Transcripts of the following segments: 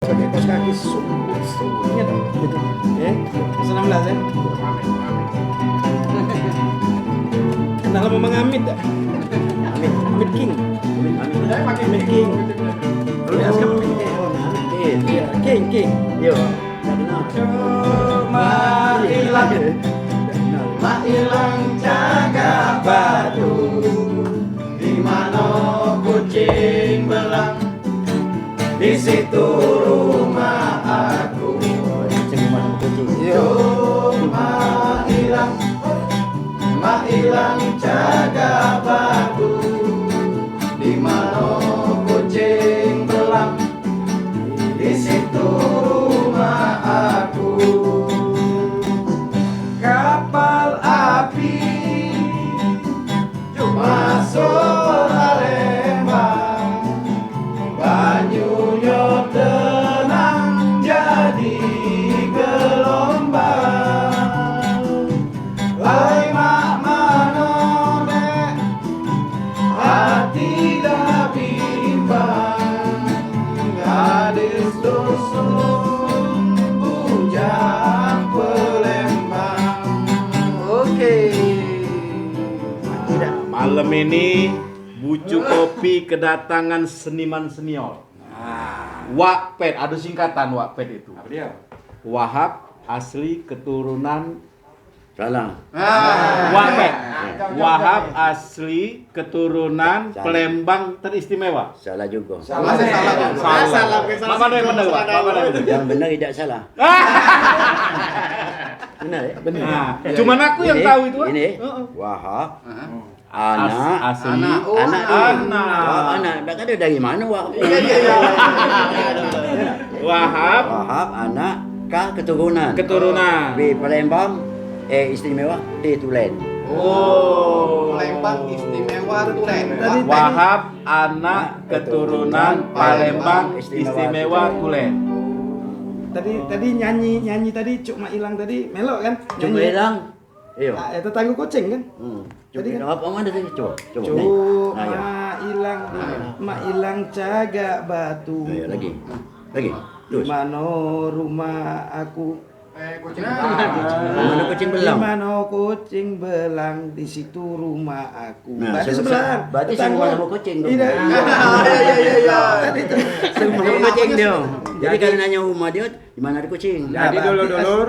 pakai kaos kaki ingat gitu ya 16 ya. Kenal sama Mang Amit ya? Amit King. Amit King. Kalau di Askam Amit King. Iya, King. Yo. Ma ilang jaga batu, di mana kucing belang, di situ rumah aku. Ma ilang jaga batu, di mana kucing belang, di situ rumah aku. Kapal api masuk Palembang, banyunya tenang jadi gelombang. Lai mak manone hati dah bimbang, gadis dusun bujang Palembang. Oke. Malam ini Bucu Kopi kedatangan seniman senior. Wakped, ada singkatan Wakped itu. Apa dia? Wahab asli keturunan Salah. Wakped. Wahab asli keturunan Salah. Palembang teristimewa. Salah juga. Salah. Mak mana yang benar, Pak? Mak mana yang benar? Yang benar tidak salah. Benar ya? Nah, cuman aku yang tahu itu. Pak. Ini Heeh. Wahab Asli. anak Wahab anak. Dah kata dari mana Wahab? Wahab Wahab anak keturunan. keturunan. Palembang istimewa di Tulen. Palembang istimewa Tulen. Wahab anak keturunan Palembang istimewa Tulen. Tadi nyanyi tadi Cuk Ma Ilang tadi melok kan? Coba Nyanyi. hilang. Iyo. Ah, itu tangguh kucing kan? Coba Tadi kan? apa mana tadi? Coba. Cuk Nih. Nah, ya. Ma Ilang jaga batu. Nah, ya, lagi. Di Terus. mana rumah aku? Mana kucing Di belang? mana kucing belang, di situ rumah aku. Nah, Berarti sebelah. berarti semua nama kucing dong. Iya. Tadi itu. Semua nama kucing dia. Jadi kalau nanya rumah dia, di mana ada kucing? Jadi Nah, dulur-dulur,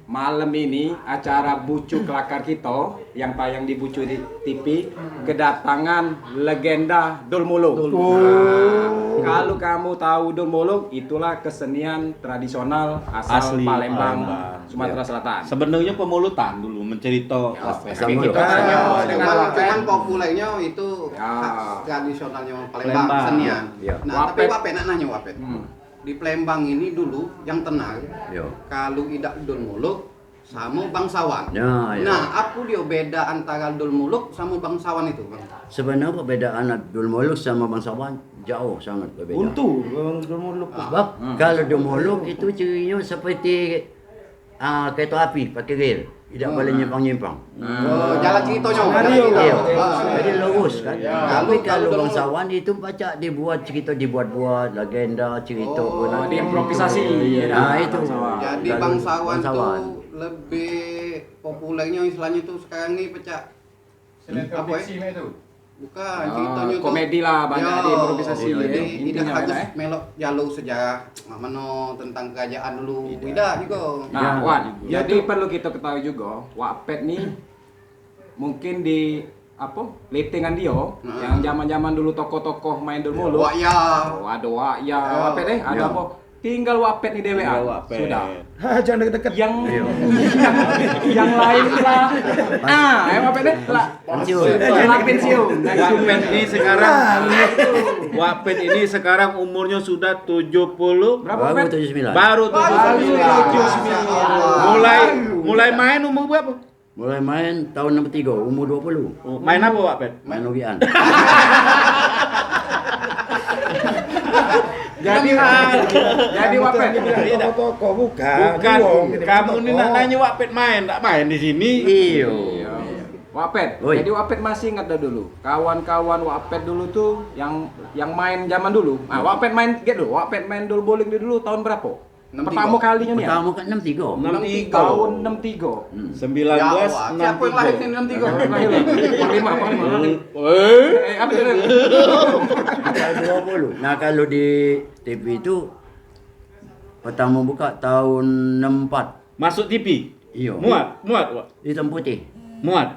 malam ini acara Bucu Kelakar kita yang tayang di Bucu di TV kedatangan legenda Dul Muluk. Nah, kalau kamu tahu Dul Muluk, itulah kesenian tradisional asal Asli Palembang, Palembang. Sumatera Selatan. Sebenarnya pemulutan dulu mencerita asal Tapi mulut. kita tanya dengan Cuman Wapet. populernya itu Ya. tradisionalnya Palembang. Palembang senian. Ya. Nah, tapi Wapet. Wapet nak nanya Wapet. Di Palembang ini dulu yang tenang, Yo. kalau idak Dul Muluk sama bangsawan. Ya, ya. Nah, apa dia beda antara Dul Muluk sama bangsawan itu, Bang? Sebenarnya perbedaan Abdul Muluk sama bangsawan jauh sangat berbeda. Untuk orang Dumuluk. Sebab kalau Abdul Muluk itu cirinya seperti kereta api pakai rel, tidak boleh nyimpang-nyimpang. Oh, jalan ceritanya. Skenario. Iya, Ah, jadi lurus kan. Ya. Tapi Kalau kalau Dul bangsawan itu baca dibuat-buat legenda cerita Oh, pun ada. diimprovisasi. Nah itu. Jadi Kalau bangsawan tuh lebih populernya istilahnya tuh sekarang ini pecah. Apa ya? Bukan, ceritanya tuh komedi lah, banyak diimprovisasi, Jadi ya. tidak Intinya harus ada, melok jalur sejarah mana tentang kerajaan dulu. Tidak juga. Nah, Ya. Wan, jadi perlu kita ketahui juga, Wapet nih mungkin di apa? Litingan dia yang zaman-zaman dulu tokoh-tokoh main Dul Muluk. Wah ya. Oh, ada Wak ya, Ya. Wapet ada Ya. apa? Tinggal Wapet nih dewean. Tinggal Wapet. Sudah. Jangan deket-deket. Yang lain lah. Wapet deh lah. Pensiun. Lah pensiun. Wapet ini sekarang Wapet ini sekarang umurnya sudah 70 Berapa Baru Wapet? 79. baru 79. Mulai main umur berapa? Mulai main tahun 63, umur 20. Main apa Wapet? Main ogian. Jadi Wapet. Toko bukan. Bukan, Uang. kamu ini nak nanya Wapet main, tak main di sini. Iyo. Wapet. Oi. Jadi Wapet masih ingat dah dulu. Kawan-kawan Wapet dulu tuh yang main zaman dulu. Nah, Wapet main dulu. Wapet main dol bowling dulu tahun berapa? 63. Pertama kalinya nih. Pertama kan 63. 63. Tahun 63. 1963. Siapa yang lahir di 63? Lahir. Panglima. Apa itu? Tanggal 20. Nah, kalau di TV itu pertama buka tahun 64. Masuk TV. Iya. Muat, Wak. Hitam putih. Muat.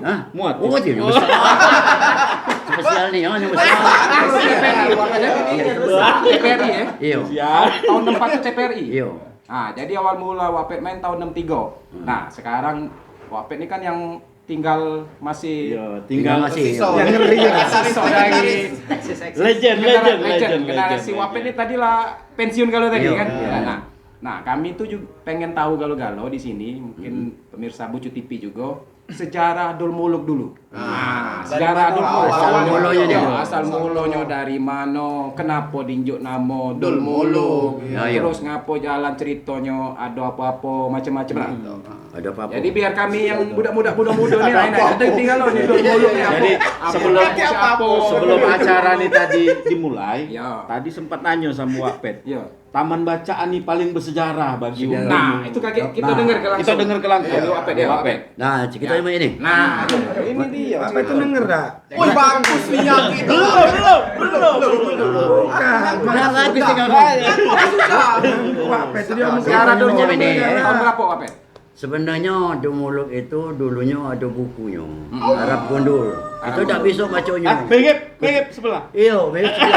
Hah? Muat. Oh, itu yang besar. Spesial nih, yang besar. TPRI ya? Iya. Ya. Tahun 64 itu TPRI. Iya. Nah, jadi awal mula Wapet main tahun 63. Nah, sekarang Wapet ini kan yang tinggal masih Iya, tinggal masih. Sisa. Yang ngeri ya. sisa dari legend. generasi Wapet ini tadi lah pensiun kalau tadi Iya, kan. iya. Nah, kami tuh juga pengen tahu galau-galau di sini, mungkin pemirsa Bucu TV juga sejarah Dol Muluk dulu. Nah, sejarah Dol Muluk. Asal mulonya dia. Asal mulonya dari mana? Kenapa dinjuk nama Dol Muluk? Ya, iya. Terus ngapo jalan ceritanya ada apa-apa macam-macam lah. Ada apa-apa. Jadi biar kami yang budak-budak muda-muda nih ada tinggal nih Dol Muluk nih. Jadi sebelum acara nih tadi dimulai, Ya. tadi sempat nanya sama Wapet. Ya. Taman bacaan nih paling bersejarah bagi umum. Nah, itu kakek kita Nah, dengar ke langsung. Kita dengar ke langsung. Ayo, Wapet ya, Wapet. Nah, kita yang ini. Nah, ini dia. Apa itu denger dah? Wih, bagus nih yang kita. Udah bagus tinggal. Wah, itu dia ngomong Sejarah Dol Macam Muluk ini. tahun berapa, Wapet? Sebenarnya Dol Muluk itu dulunya ada bukunya. Arab Gondol. Itu tak bisa bacanya. Bengep sebelah. Iya, betul.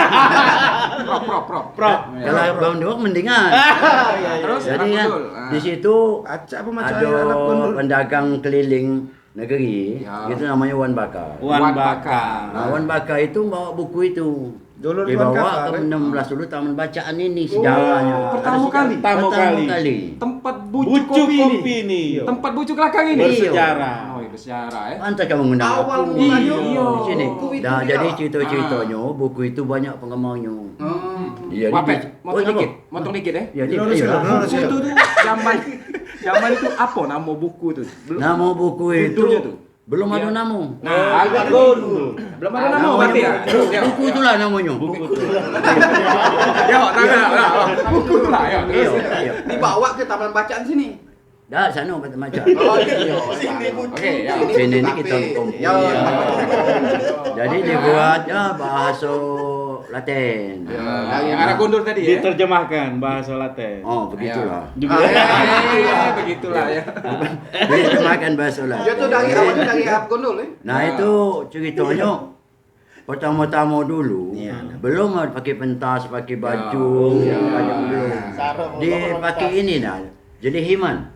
Pro. Kalau Arab Gondol mendingan. Terus Jadi kan Betul. di situ Baca apa macam ada Arab Gondol? pedagang keliling negeri, Ya. itu namanya Wan Bakar. Wan Wan Bakar. Nah, Wan Bakar itu bawa buku itu. Dulu Wan Dibawa Bakar, ke eh? 16 dulu taman bacaan ini sejarahnya. pertama Ada kali? Pertama kali. kali. Tempat bucu Bucu kopi kopi ini. ini. Tempat bucu kelakang ini. Bersejarah. Oh, iya, bersejarah ya. Pantas kamu mengundang Awal aku. mulanya di sini. buku itu Nah, dia. jadi cerita-ceritanya buku itu banyak penggemarnya. Jadi Wapet, di- motong apa? dikit, motong dikit ya. Ya, Lurus iya. dulu, lurus Buku dulu. itu tuh zaman itu apa nama buku itu? Nama buku itu Judulnya tuh? belum ada nama. Nah, agak gondol. Belum ada nama berarti ya? Buku itulah namanya. Buku tuh. Ya, buku itu lah ya. Iya, iya. Dibawa ke taman bacaan sini. Dah sana baca. Oh iya. Oke, ya. Sini ini kita kumpul. Ya. Jadi dibuatnya bahasa Latin. Yang arah gondol tadi ya. Diterjemahkan bahasa Latin. Oh, begitulah. Begitulah ya. Diterjemahkan bahasa Latin. Dia tuh dari awalnya dari Arab Gondol ya. Nah, itu ceritanya pertama-tama dulu belum ada pakai pentas, pakai baju, banyak belum. Dipakai ini nah. Jadi himan.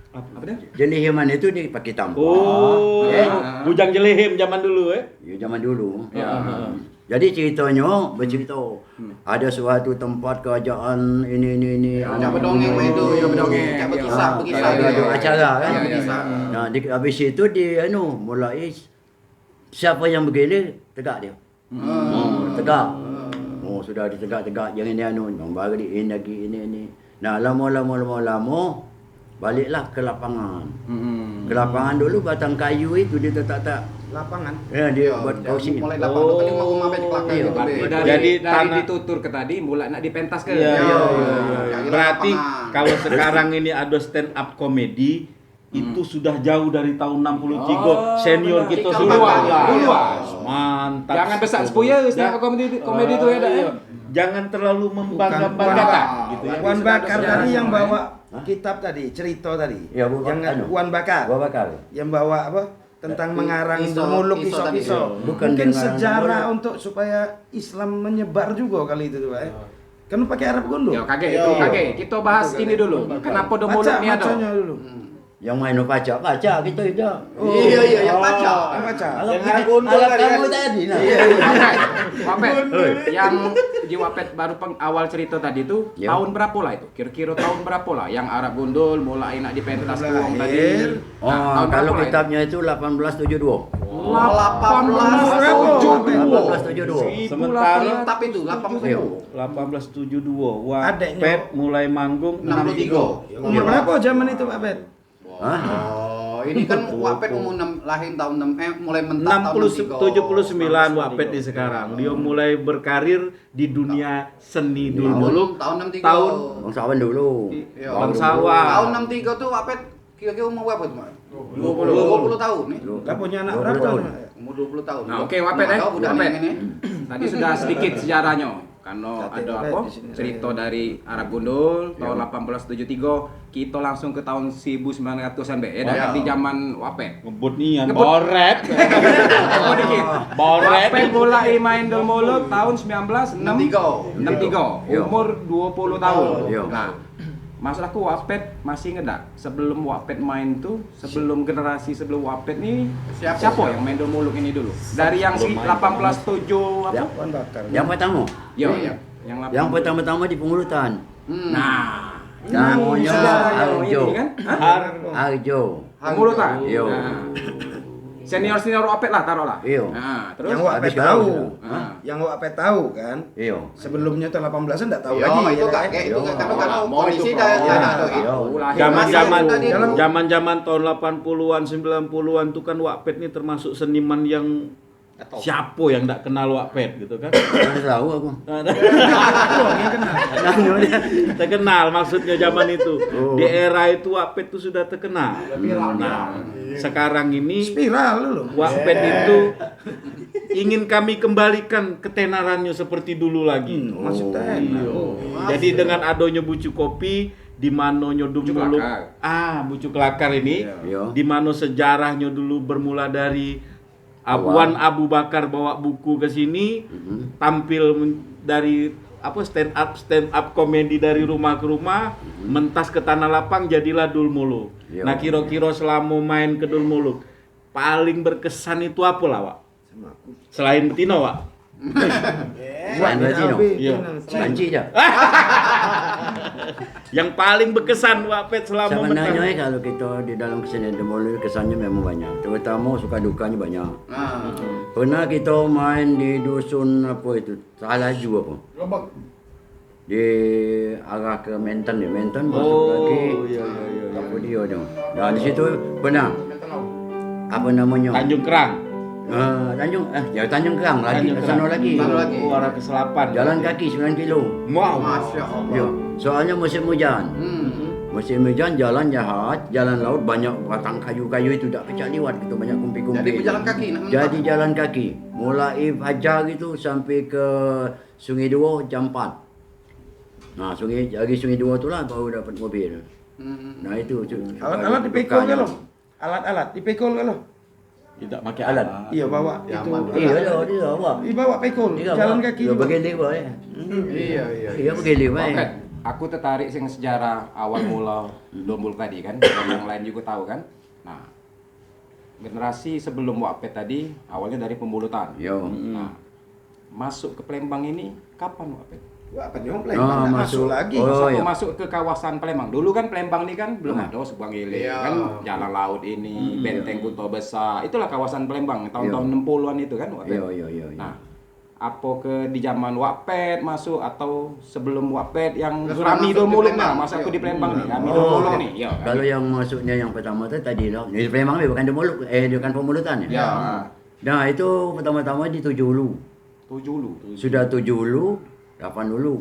Apa dah? Jadi himan itu dipakai tampar. Oh, bujang jelehim zaman dulu Ya, zaman dulu. Ya. Jadi ceritanya bercerita ada suatu tempat kerajaan ini. Ada berdongeng mah itu, ya berdongeng. Kayak berkisah, berkisah. Ada acara kan. Iya, berkisah. Nah, habis itu dia mulai siapa yang begini tegak dia. Tegak. Oh, sudah ditegak-tegak jangan dia nombor ini lagi ini. Nah, lama baliklah ke lapangan. Ke lapangan dulu batang kayu itu dia tak Lapangan. ya dia buat kausi. Mulai 80 kali mau ngomong kelakar Iya, gitu. Berarti Be. dari Jadi dari tanah- ditutur ke tadi mulai nak dipentas ke. Iya. Iya. Berarti Lapangan. kalau sekarang ini ada stand up comedy itu sudah jauh dari tahun 63. Oh, Senior benar. kita Cikal sudah bakal. luas. Mantap. Jangan besar sepuya stand up komedi itu ya dah. Iya. Jangan terlalu membangga-banggakan gitu ya. Wan Bakar Sejarah tadi yang sama, bawa kitab tadi, cerita tadi. Ya, bukan Yang anu. Wan Bakar. Gua bakal. Yang bawa apa? Tentang mengarang Kisah- muluk kisah tadi. kisah-kisah. Bukan Mungkin dia ngarang sejarah muluk. untuk supaya Islam menyebar juga kali itu tuh, Pak. Kan pakai Arab Gondol. Ya kakek itu kakek. Kita bahas ini dulu. Kenapa do mulut Baca ni ada? bacanya dulu. Yang main baca kita tidak. Iya, yang baca. Yang baca. Alat kamu tadi nah. Wapet, yang di Wapet baru awal cerita tadi itu Ya. tahun berapa lah itu? Kira-kira tahun berapa lah yang Arab Gondol mulai nak dipentas Mulai uang tadi? lahir. Oh, tahun kalau berapa lah kitabnya itu 1872. 1872. Sementara Kitab itu 80. Iya. 1872 Adeknya. Wapet mulai manggung 63. 63. Umur berapa zaman itu, Pak Bet? Hah? Oh, ini kan Wapet umur lahir tahun 6 mulai mentak tahun 79 Wapet di sekarang. Dia mulai berkarir di dunia seni dulu. Tahun 63. Tahun Bangsawan dulu. Iya. Bangsawan. Tahun 63 tuh Wapet kira-kira umur berapa tuh, Mas? 20 tahun nih. Lah punya anak 20 berapa? tahun. Umur 20 tahun. Nah, oke, Wapet Udah Wapet. ini. Tadi sudah sedikit sejarahnya. Karena ada apa? Cerita dari Arab Gundul tahun 1873, kita langsung ke tahun 1900-an be. Ya, di zaman Wapet. ngebut nih Ngebut. boret. Oh, dikit. Boret. Wapet mulai main dol muluk tahun 1963. 63. Iya. Umur 20 tahun. Iya. Nah, masalahku Wapet masih ngedak. Sebelum Wapet main tuh, sebelum generasi sebelum Wapet nih siapa yang main dol muluk ini dulu? Dari yang 1807 apa? Wan Bakar. Yang pertama. Yo, Iya. yang Pertama-tama di Pengulutan. Nah, Namanya Arjo. ini kan? Hah? Arjo. Pengulutan. Iya. Nah. Senior Wapet lah taruh lah. Iya. Nah, terus Yang Wapet habis sekarang tahu. sudah. Ah. Yang Wapet tahu kan. Iya. Sebelumnya tahun 18-an enggak tahu Yo, lagi. itu ya, kak, kan? kayak itu Iya. karena Mau kondisi itu, dah Bro. ada tuh. Iya. Zaman-zaman Tadi- zaman tahun 80-an 90-an tuh kan Wapet nih termasuk seniman yang siapa yang enggak kenal Wapet gitu kan. Tidak tahu aku. Terkenal maksudnya zaman itu. Oh. Di era itu Wapet tuh sudah terkenal. Nah, sekarang ini Spiral dulu. Wapet itu ingin kami kembalikan ketenarannya seperti dulu lagi. Maksudnya Iya. Jadi dengan adanya Bucu Kopi di manonya Bucu dulu Kelakar. Bucu Kelakar ini Iya. di mana sejarahnya dulu bermula dari Wan Abu Bakar bawa buku ke sini, tampil dari apa stand up komedi dari rumah ke rumah, mentas ke Tanah Lapang, jadilah Dul Muluk. Iya. Nah, kira-kira selama main ke Dul Muluk paling berkesan itu apa lah, Wak? Selain Betino, Wak? Selain Betino. Iya. Banci aja. Yang paling berkesan Wapet selama Sebenarnya mentas. kalau kita di dalam kesenian demoli kesannya memang banyak. Terutama suka dukanya banyak. Nah, Pernah kita main di dusun apa itu? Salaju apa? Di arah ke Menten ya, Menten masuk lagi. Iya, iya, iya. Apa dia tu? Nah di situ pernah apa namanya? Tanjung Kerang. Tanjung Kerang lagi ke sana lagi. Oh, arah ke selatan. Jalan kaki 9 kilo. Wow. Masya Allah. Ya. Soalnya musim hujan. Hmm. Musim hujan jalan jahat, jalan laut banyak batang kayu-kayu itu tak pecah liwat gitu, banyak kumpi-kumpi. Jadi berjalan kaki nak mentas. Jadi jalan kaki. Mulai fajar gitu sampai ke Sungai Dua jam 4. Nah, Sungai Dua tu lah baru dapat mobil. Hmm. Nah itu. Alat-alat dipikul ke lo? Alat-alat dipikul ke lo? Tidak pakai Alat. alat. Iya bawa itu. Iya, dia bawa. Bawa pikul. Jalan kaki Dia juga. begini bawa ya. Iya, iya. Iya begini Wapet, baik. aku tertarik sing sejarah awal mula Dombul tadi kan, dan yang lain juga tahu kan. Nah, generasi sebelum Wapet tadi awalnya dari Pembulutan. Yo. Nah, masuk ke Palembang ini kapan Wapet? Wah, apa nih Palembang nggak masuk lagi. Oh, Masuk, iya. masuk ke kawasan Palembang. Dulu kan Palembang ini kan belum ada Subang Gile, Iya. kan jalan laut ini, benteng Kuto Besar. Itulah kawasan Palembang tahun-tahun Iya. 60-an itu kan Wapet. Iya. Nah, apa ke di zaman Wapet masuk atau sebelum Wapet yang Sudah Rami masuk di Domuluk Palembang. nah, masa aku di Palembang nih, Rami Oh, Domuluk nih. Ya, kan? Kalau yang masuknya yang pertama tu tadi lah. Di Palembang ni bukan Demoluk, bukan Pemulutan ya. Ya, Nah, itu pertama-tama di 7 Hulu. 7 dulu. Sudah 7 Hulu, 8 Hulu.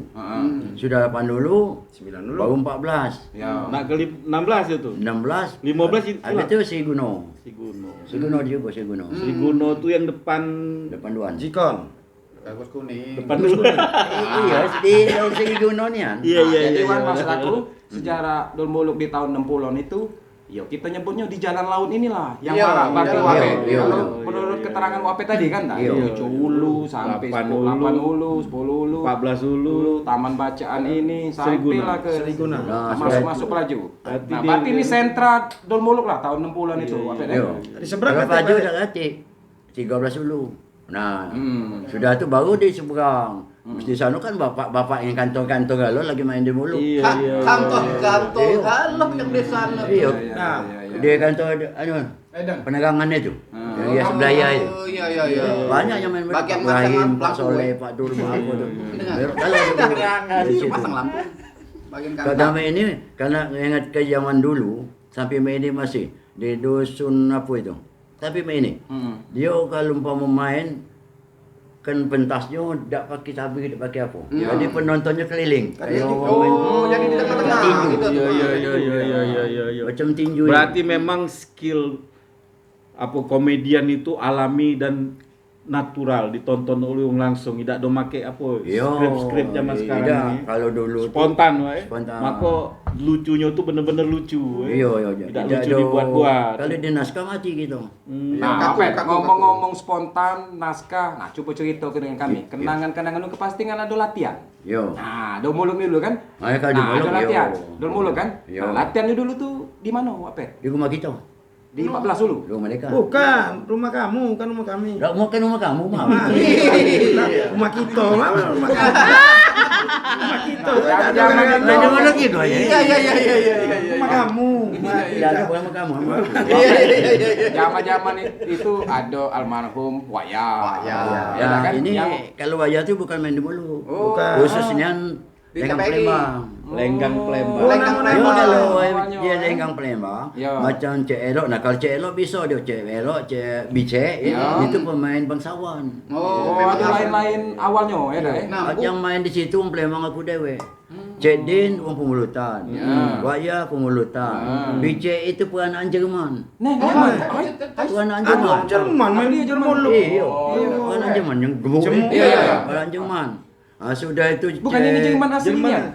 Sudah 8 Hulu, 9 dulu. baru 14. Ya. Nak ke 16 itu. 16, 15 itu. habis itu Si Guno. Si Guno. Si Guno juga, Si Guno. Si Guno tuh yang depan Depan Duan. Jikon. Bagus kuning. depan dulu. Iya, di Si Guno ni kan. Iya iya Jadi iya. Wan, iya. maksud aku sejarah Domuluk di tahun 60-an itu ya kita nyebutnya di jalan laut inilah yang Iya, marak bagi iya, Wapet. iya, Kalau iya, menurut keterangan Wapet tadi kan, Iya. 7 hulu sampai 8 8 hulu, hulu, 10 hulu, 14 hulu. taman bacaan ini Seriguna. sampailah ke Seriguna. Nah, masuk laju. Berarti Nah, dia- berarti ini sentra Domuluk lah tahun 60-an itu Wapet. Iya. Di seberang Kalau kata Paju balik. dah latih 13 Hulu. Nah, Hmm. sudah tu baru di seberang. Mesti sana kan bapak-bapak yang kantor-kantor galau lagi main di Muluk. Iya iya. Kantor-kantor kalau yang di sana. Iya. Nah, Dia kantor penerangan itu. Yang dia sebelah ya itu. Oh, iya, iya, iya. Banyak yang main Bagian Pak Ibrahim, masang Pak lampu, Soleh, ya. Pak Dur, Pak apa tu. Dengar. Kalau di situ. Pasang lampu. Bagian Kalau kanan. kami ini karena ingat ke zaman dulu sampai main ini masih di dusun apa itu. Tapi ini, dia kalau umpama main kan pentasnya tidak pakai sabi, tidak pakai apa. Jadi penontonnya keliling. Kayak jadi di tengah-tengah tinju. gitu. Iya. Macam tinju. Berarti memang skill apa komedian itu alami dan natural, ditonton oleh orang langsung, tidak do make apa skrip zaman sekarang tidak. ini. Kalau dulu Spontan wae. Spontan. Maka lucunya tuh bener-bener lucu. Iya. Tidak lucu dibuat-buat. Kalau di naskah mati gitu. Nah, Kaku. ngomong-ngomong spontan, naskah, nah coba cerita ke dengan kami. Kenangan-kenangan lu kepastian ada latihan. Yo. Nah, do muluk dulu kan? Kalau di muluk, ada latihan. yo. Do muluk kan? Yo. Nah, latihannya dulu tuh di mana, Wapet? Di rumah kita. Di 14 dulu. Rumah mereka. Bukan, rumah kamu, bukan rumah kami. Enggak mau kan rumah kamu, Mam. Rumah kita, mana rumah kamu? Rumah kita. Jangan Main di muluk gitu ya. Iya. Rumah kamu. Tidak ada bukan rumah kamu. Zaman-zaman itu ada almarhum Waya. Waya. Ya, kan? Ini Yang- kalau wajah itu bukan main di muluk. Bukan. Khususnya Di Lenggang TPI. Palembang. Lenggang Palembang. Lenggang Yo, Palembang. kalau Awalnya. dia lenggang Palembang, Ya. macam Cik Elok. Nah kalau Cik Elok bisa dia Cik Elok, Cik Bicek, Ya. itu pemain bangsawan. Oh, Oh, memang ada lain-lain awalnya ya, dah. Nah, Yang main di situ orang Palembang aku dewe. Cik Din orang Pemulutan, Waya Pemulutan, Bicek itu peranan Jerman. Nah, Jerman. Peranan Aduh, Jerman. Jerman main di muluk. Iya, peranan Jerman yang gemuk. Gemuk. Iya. Peranan Jerman. Sudah itu Bukan ini Jerman aslinya.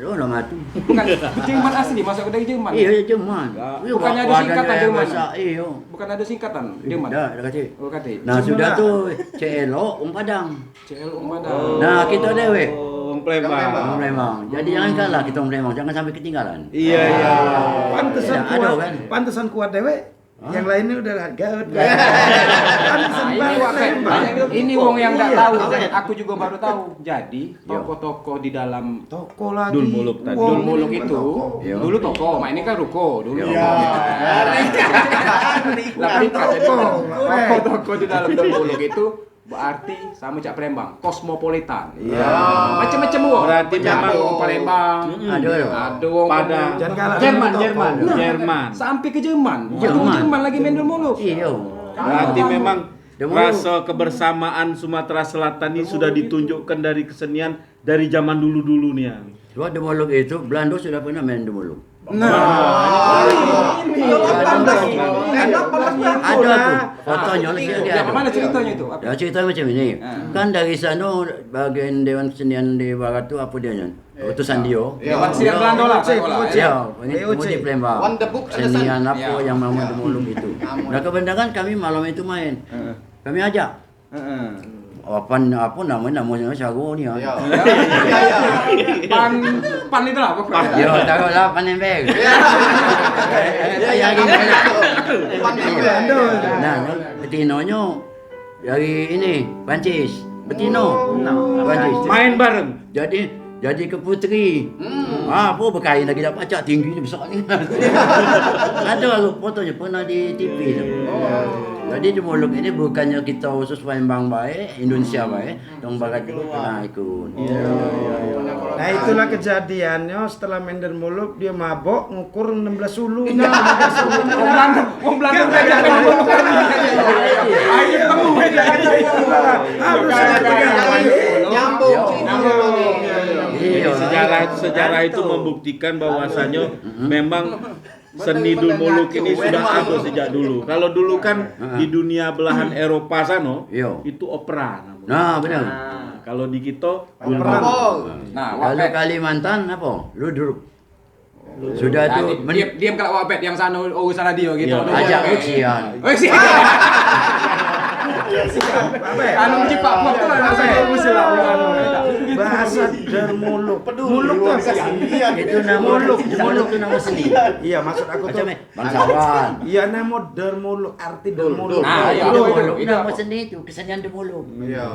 Oh, nama tu. Bukan Jerman asli, masuk dari Jerman. Iya, Jerman. Bukannya ada singkatan Jerman? Iya. Bukan ada singkatan Jerman. Dah kata. Oh, kata. Nah, sudah tu Cik Elok orang Padang. CL Padang. Nah, kita dewe Orang Palembang. orang Palembang. Jadi jangan kalah kita orang Palembang, jangan sampai ketinggalan. Iya. Pantesan Ya, ada kuat, kan? pantesan kuat dewe. Yang lainnya udah harga. Pantesan Ini balik Wapet, Palembang. ini wong yang nggak Iya. tahu, aku juga baru tahu. Jadi toko-toko di dalam Toko lagi. Dul Muluk tadi. Wow, Dul Muluk ini itu toko. Iya. dulu toko, mak ini kan ruko dulu. Iya. Lebih kan Toko. toko di dalam Dul Muluk itu berarti sama Cak Palembang, kosmopolitan. Iya. Macam-macam wong. Berarti memang wong Palembang. Ada wong Padang. Jangan kalah Jerman, dengan Jerman. toko. Nah, Jerman. Sampai ke Jerman. Jerman. Jerman lagi main Dul Muluk. Iya. Berarti memang Dul Muluk. rasa kebersamaan Sumatera Selatan ini sudah ditunjukkan dari kesenian dari zaman dulu-dulu nih. Sebab di Muluk itu Belanda sudah pernah main di Muluk. Ada tu fotonya lagi Ya, ada. mana ceritanya itu? Ya cerita macam ini. Kan dari sana bagian Dewan Kesenian di Barat tu apa dia nya? Utusan dia. Dewan Kesenian Belanda lah. Ya, ini di Palembang. One the book Kesenian apa Ya. yang mau di Muluk itu. Nah kebenaran kami malam itu main. Kami ajak. Apa namanya Syago ni. Iya. Pan itu lah pokoknya. Ya, tahu lah panembek. Ya, Nah, betinonya dari ini Prancis. Betino. Prancis. Main bareng. Jadi ke putri. Apa berkain lagi dah pacak tinggi ni besar ni. Ada aku fotonya pernah di TV tu. Jadi di Muluk ini bukannya kita khusus Palembang baik, Indonesia baik, dong Barat juga pernah ikut. Nah itulah kejadiannya setelah Mender Muluk dia mabok ngukur 16 ulu. Wong Belanda ngajak main Dul Muluk kali. Ayo temu. Harus Nyambung. Iya. Sejarah itu membuktikan bahwasanya memang seni Dul Muluk ini sudah ada sejak dulu. Kalau dulu kan di dunia belahan Eropa sana Iya. itu opera namanya. Nah, benar. Kalau di kita Dul Opera. Muluk. Nah, Kalau Wapet. Kalimantan apa? Ludruk. Sudah tu Diam kalau Wapet yang sana urusan radio gitu. Iya. ajak ujian. Oh, sih. Anu cipak pop tu lah saya usul lah. Bahasa Dermuluk. Muluk tuh apa sih? Itu nama Muluk. Muluk itu nama seni. Iya maksud aku tuh. Macam bangsawan. Iya nama Dermuluk, arti Dermuluk. Ah, iya. Demuluk itu nama apa? seni itu kesenian Demuluk. Iya.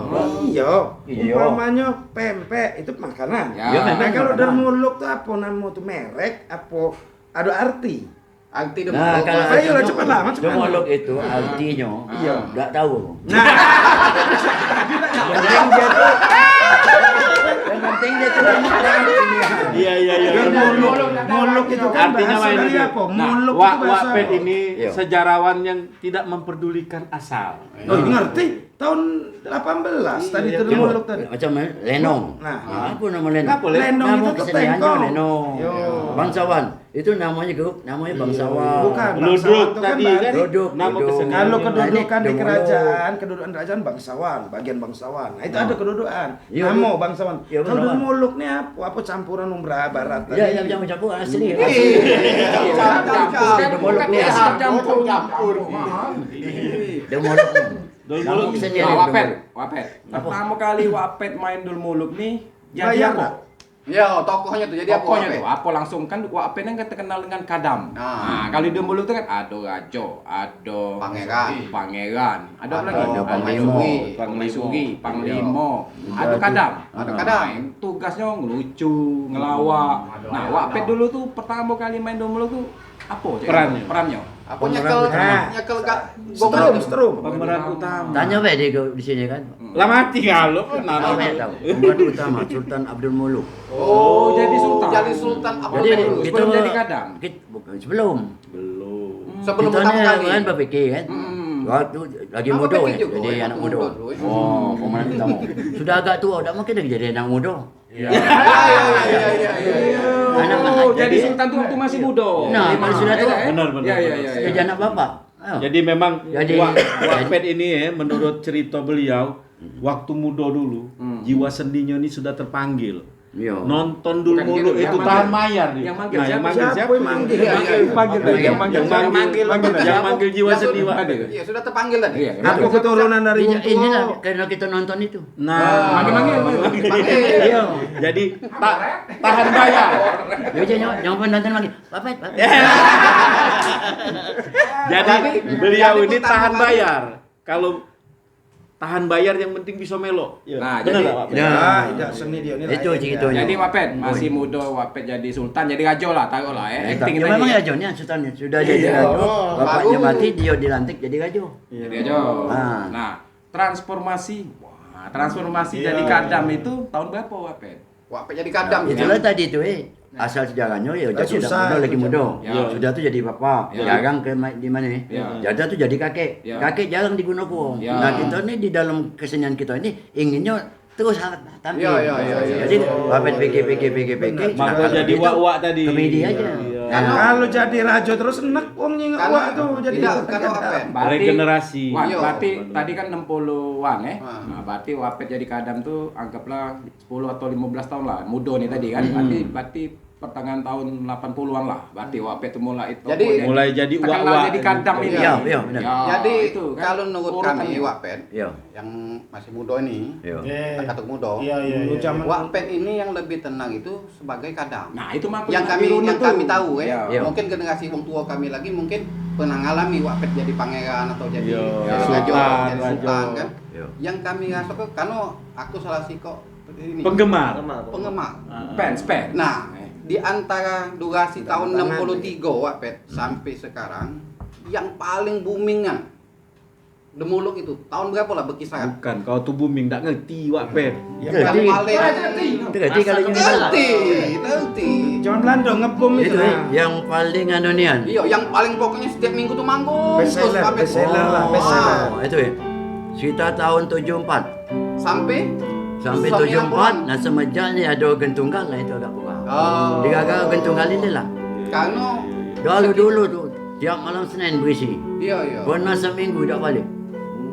Iya. Iya. Umpamanya pempek itu makanan. Ya. Ya, Nah memang kalau makanan. Dermuluk tuh apa nama tuh merek? Apa ada arti? Arti Nah, kalau Ayo lah, cepatlah, macam mana? Demuluk itu artinya Iya. enggak tahu. Nah, yang penting dia tuh penting dia tuh Iya. Muluk itu kan Artinya bahasa main dari itu. apa? Nah, Muluk itu bahasa Wapen apa? ini Iya. sejarawan yang tidak memperdulikan asal. Oh, ngerti. Tahun 18 tadi itu muluk tadi. macam Lenong. Nah. Apa nama Lenong? Apa, Lenong? Lenong Nama itu keseniannya tengkong. Lenong. Yo. Bangsawan. Itu namanya grup, namanya bangsawan. Bukan. Ludruk bangsawan itu tadi berarti- kan Duduk, nama duduk. kesenian. Kalau Nah, kedudukan ini di Demuluk. kerajaan, kedudukan kerajaan bangsawan, bagian bangsawan. Nah, itu ada kedudukan. Iya, Namo iya. bangsawan. Iya, Kalau bangsawan. muluk nih apa? Apa campuran umbra barat tadi? Ya, yang campur asli. Campur. Demuluk nih asli. Demuluk. Dulmuluk Kesenian Nah, Demuluk. Wapet. Pertama kali Wapet main Dulmuluk nih jadi Bayar apa? nggak? Ya, tokohnya tuh jadi Pokoknya apa? tuh, apa langsung kan Wapet kan terkenal dengan kadam. Nah, kalau di Dulmuluk tuh kan ada rajo, ada pangeran, ada apa lagi? Ada panglima. Permaisuri, panglima, ada kadam. Ada kadam. Nah, tugasnya ngelucu, ngelawak. Nah, Wapet dulu tuh pertama kali main Dulmuluk tuh apa? Cek? Perannya? Apa nyekel gak Strum. Pemeran utama. Tanya be dia di sini kan. Lah mati kalau nah, Tahu be tahu. Pemeran utama Sultan Abdul Muluk. Oh, jadi sultan. Jadi sultan apa Jadi dulu? kita sebelum jadi kadam? Bukan sebelum. belum. Sebelum Kita pertama ni kali. kan berfikir kan. Waktu lagi Apa muda fikir kan. juga? Jadi Waktu anak muda. muda dulu, ya. Oh, pemeran utama. Sudah agak tua, dah mungkin dia jadi anak muda. Iya. Anak Oh, jadi sultan tuh waktu masih muda. Nah, kalau sudah tua. Benar. Iya. Jadi anak bapak. Ayo. Jadi memang Jadi- Wapet ini ya, menurut cerita beliau, waktu muda dulu, jiwa sendinya ini sudah terpanggil. Iya. Nonton Bukan dulu gitu, itu yang tahan manggil. mayar dia. Yang manggil Nah, siapa? yang manggil siapa? Siapa yang manggil? Yang manggil jiwa sendi Wak. Iya, sudah terpanggil tadi. Iya. Aku keturunan dari Ini wong tua. inilah karena kita nonton itu. Nah, Manggil. Iya. jadi tahan bayar. Dia jangan penonton lagi. Bapak. Jadi beliau ini tahan bayar. Kalau tahan bayar yang penting bisa melo. Nah, Benar jadi- nggak, Pak? Ya. Tidak seni dia ini. Itu lain, ceritanya. Jadi Wapet masih muda, Wapet jadi sultan, jadi raja lah, taruh lah ya. Acting Ya, tadi. memang rajonya Sultan sudah jadi rajo. Bapaknya baru. mati, dia dilantik jadi rajo. Jadi raja. Ah. Nah, transformasi. Wah, transformasi jadi kadam itu tahun berapa Wapet? Wapet jadi kadam. Itulah tadi itu asal sejarahnya ya udah tidak susah, muda lagi itu muda. Ya. Sudah tuh jadi bapak, Ya. jarang ke di mana nih. Ya. Jadi tuh jadi kakek. Ya. Kakek jarang digunakan. Ya. Nah, kita nih di dalam kesenian kita ini inginnya terus tampil. Ya. Jadi Wapet PK. Maka jadi wak-wak tadi. Komedi aja. Iya. Nah, Kalau jadi raja terus enak wongnya Kan- wak tuh jadi tidak, kan terkenal. Wapet. Regenerasi. Wah, Iya. berarti tadi kan 60-an ya. Ah. Nah, berarti Wapet jadi kadam tuh anggaplah 10 atau 15 tahun lah. Muda nih tadi kan. Berarti pertengahan tahun 80-an lah. Berarti Wapet itu mulai itu. Jadi- Mulai jadi terkenal wak-wak. jadi kadam ini. Iya, benar. Jadi itu kan kalau menurut urutannya. kami Wapet Iya. yang masih muda ini, Iya. kata muda, Dulu zaman Wapet ini yang lebih tenang itu sebagai kadam. Nah, itu mah yang kami tahu Iya. Iya. mungkin generasi wong tua kami lagi mungkin pernah ngalami Wapet jadi pangeran atau jadi Iya, raja, sultan, jadi raja. sultan kan. Iya. Yang kami rasa kok karena aku salah sih kok ini Penggemar. penggemar. Fans. Nah, di antara durasi tahun Tangan. 63 Wapet sampai sekarang yang paling boomingan Demuluk itu tahun berapa lah berkisaran? Bukan, kau tuh booming, nggak ngerti Wapet. ya, Yang Jadi- paling Jadi kalau yang Terti. zaman Belanda ngebom itu. itu nah. yang paling anonian. Iya, yang paling pokoknya setiap minggu tuh manggung terus Bestseller, Wapet. bestseller lah, bestseller. Itu ya. Sekitar tahun 74 Sampai sampai 94. 74 nah semenjak ada organ tunggal lah itu agak kurang. Oh. Digagal organ tunggal ini lah. Karena Dulu tuh tiap malam Senin berisi. iya. Pernah seminggu tak balik.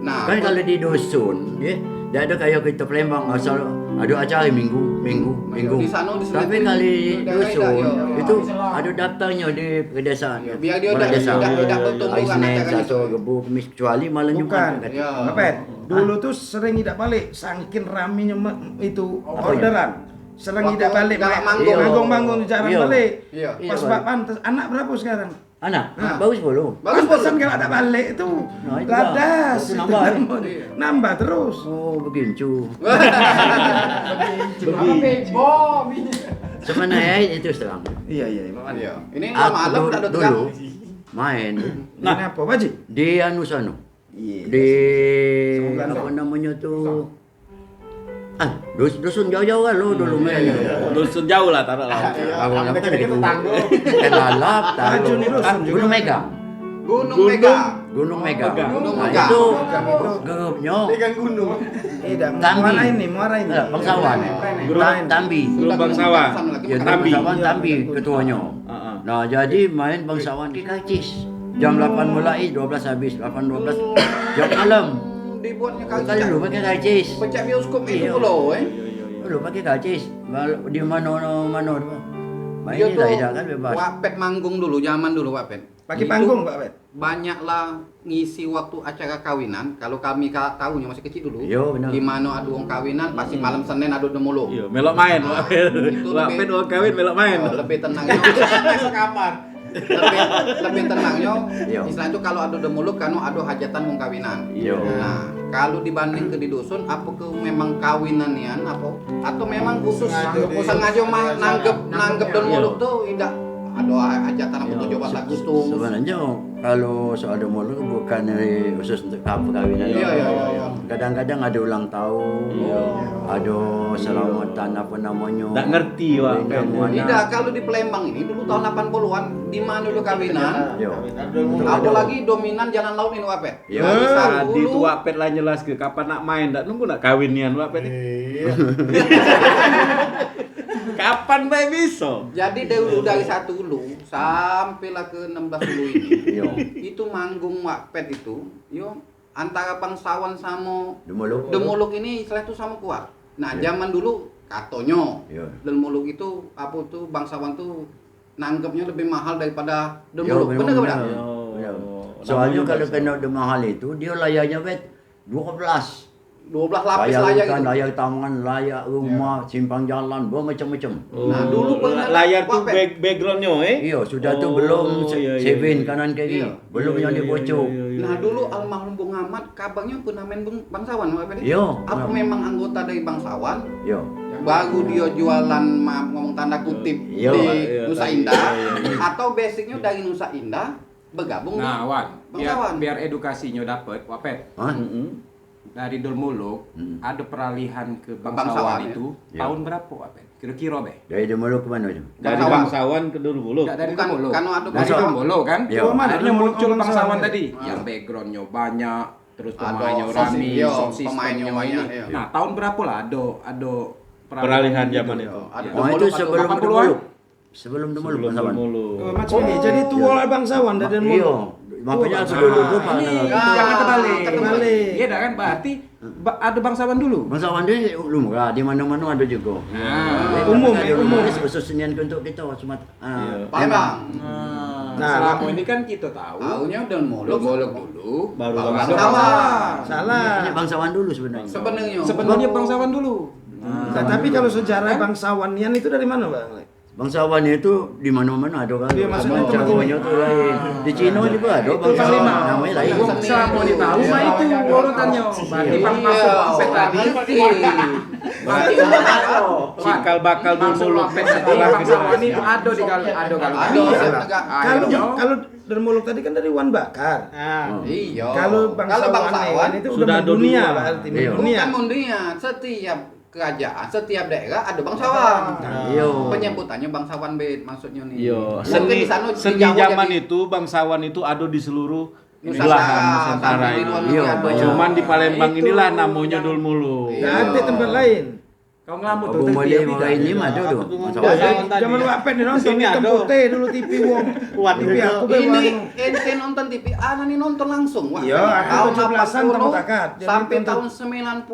Nah, Kan kalau di dusun, dia ada kayak kita Palembang asal ada acara minggu. Di sana, di Tapi Selatan, kali di daerah dusun iya. itu ada daftarnya di pedesaan. Iya, biar dia Kepala tidak- desa. tidak bertumbuh Hari kan Senin, acaranya Selasa, itu. Rabu, Kamis, kecuali malam Bukan. Jumat. kan. Iya. Wapet. Dulu tuh sering tidak balik, saking raminya itu orderan. Sering Waktu tidak balik, galak Mak. manggung. manggung jarang Iya. balik. Iya. Pas Iya, Pak Pantes, anak berapa sekarang? Anak, Nah. bagus belum? Bagus, Pantesan kalau ada balik itu Nah, itu ladas. itu Itu nambah, ya? nambah terus. Oh, begitu. Sebenarnya itu serang. Iya. Iya. Ini Aku malam tak ada dulu main Nah, apa Baji? di anu sana. Iya. Di Semoga apa namanya tuh Dusun jauh-jauh kan lo dulu main. Dusun jauh lah taruh lah. Kalau apa kan gitu. Kelalap, Gunung Mega. Gunung Mega. Gunung Mega. Gunung Nah, Mega. itu gerupnya Muara ini. bangsawan. Tambi. Grup bangsawan. Ya, Tambi. bangsawan Tambi ketuanya. Nah, jadi main bangsawan di Kacis. Jam 8 mulai, 12 habis, 8.12 jam malam. Dibuatnya Kan kacis. dulu pakai Kacis. Pecah bioskop itu Iya. loh, Dulu pakai Kacis. Di mana main Dia di tuh daerah kan bebas. Wapet manggung dulu, zaman dulu Wapet. Pakai Itu panggung Pak Bet. Banyaklah ngisi waktu acara kawinan. Kalau kami tahunya masih kecil dulu. Iya, benar. Di mana ada orang kawinan, pasti malam Senin ada demolo. Iya, melok main. Itu Wapet orang kawin melok main. Lebih tenangnya. lebih tenangnya. Iya. Istilah itu kalau ada demoluk kan ada hajatan wong kawinan. Iya. Nah, kalau dibanding ke di dusun, apa ke memang kawinanian apa atau memang khusus sengaja nanggep demoluk tuh tidak ada hajatan apa tuh coba lagu tuh. Sebenarnya kalau soal demoluk bukan dari khusus untuk perkawinan. Iya. Kadang-kadang ada ulang tahun, ada selamatan apa namanya. Tak ngerti Wak. Tidak, kalau di Palembang ini dulu tahun 80-an di mana udah kawinan. Yo. Apalagi dominan jalan laut ini Wapet. Iya. Tadi tu Wapet lah jelas ke kapan nak main, tak nunggu nak kawin nian Wapet ni. Kapan baik bisa? Jadi dari satu hulu sampailah ke 16 hulu ini. Iya. Itu manggung Wapet itu, antara bangsawan sama Demoluk. demoluk ini istilah itu sama kuat. Nah, zaman dulu katonyo Iya. demoluk itu apa tuh bangsawan tuh nanggepnya lebih mahal daripada Yo, demoluk. Benar nggak benar? Yo. Soalnya kalau kena de mahal itu dia layarnya bet 12. 12 lapis layar kan gitu. layar taman, layar rumah, simpang jalan, macam-macam. Nah, dulu pernah layar tu Wapet. backgroundnya Iya, sudah tu Oh, belum iya, iya, seven iya. kanan kiri. Iya. Belum yang dibocor. Nah, dulu almarhum Bung Ahmad kabarnya pernah main bangsawan Wapet. Iya. Apa memang anggota dari bangsawan? Yo. Baru dia jualan maaf ngomong tanda kutip Iya, di iya. Nusa Indah atau basicnya dari Nusa Indah bergabung Nah, di Wan, bangsawan. biar edukasinya dapat, Wapet. Hah? Dari Dolmuluk ada peralihan ke Bangsawan, bangsawan ya? itu Ya. tahun berapa, Wapet? Kira-kira, Be? Dari Demoluk ke mana tu? dari Bangsawan. bangsawan ke Dolmuluk. Enggak dari Bukan, Dolmuluk. karena ada Dari bangsawan. Dolmuluk kan? Iya. Akhirnya muncul Bangsawan bangsawan tadi. tadi. Yang backgroundnya banyak, terus Ada pemainnya sound rame, system, sound pemainnya systemnya banyak, ini. iya. Nah, tahun berapa lah ada Peralihan gitu. zaman itu. Ada Ya. Oh, itu Demoluk atau sebelum 80-an? Demoluk. Sebelum Demoluk Sebelum bangsawan. Dolmuluk. Macam ini. Jadi tua lah bangsawan dari Iya. Demoluk. Makanya dulu tu Jangan terbalik. Terbalik. Iya dah kan, berarti ada bangsawan dulu. bangsawan dia lumrah di mana-mana ada juga. Nah, Umum, Ada umum. khusus senian untuk kita Sumatera. Iya. Palembang. Nah, selama ini kan kita tahu Tahunya Demoluk dulu, Baru bangsawan. bangsawan. Salah. Ini bangsawan dulu sebenarnya. Sebenarnya. Sebenarnya bangsawan dulu. Nah, tapi kalau sejarah bangsawanian itu dari mana Bang? Bangsawan itu di mana-mana ada kan. Iya, maksudnya itu Caranya tu lain. Di Cina juga ada bangsawan. Panglima. Namanya lain. Selama ini tahu mah itu urutannya. Berarti Bang Iya, masuk Wapet tadi. Berarti Cikal bakal masuk Dolmuluk Wapet setelah bangsawan ini ada di kalau Ada, Iya. tegak. Kalau Dermuluk tadi kan dari Wan Bakar. Iya. Kalau bangsawan itu sudah udah ada dunia, dulu. berarti Iya. dunia. Bukan dunia, setiap kerajaan, setiap daerah ada bangsawan. Iya. Penyebutannya bangsawan bet maksudnya nih. Iya, Mungkin seni di sana di seni Jawa zaman jadi itu bangsawan itu ada di seluruh Nusantara, belahan Nusantara sampai di ini. luar Iya, negeri ada. Cuman di Palembang Itu inilah namanya yang- Dolmuluk. Iya. Nggak ada tempat lain. Kau ngamuk Abu Mali Mali ini mah ada tu. Bangsawan. Zaman Wapet nih nonton Sini hitam ada. putih dulu TV Wong. TV aku be Ini Wong. ente nonton TV, anak nih nonton langsung. Wah, Iya, aku tahun 17-an 80 tamu takat. Jadi sampai tonton. tahun 95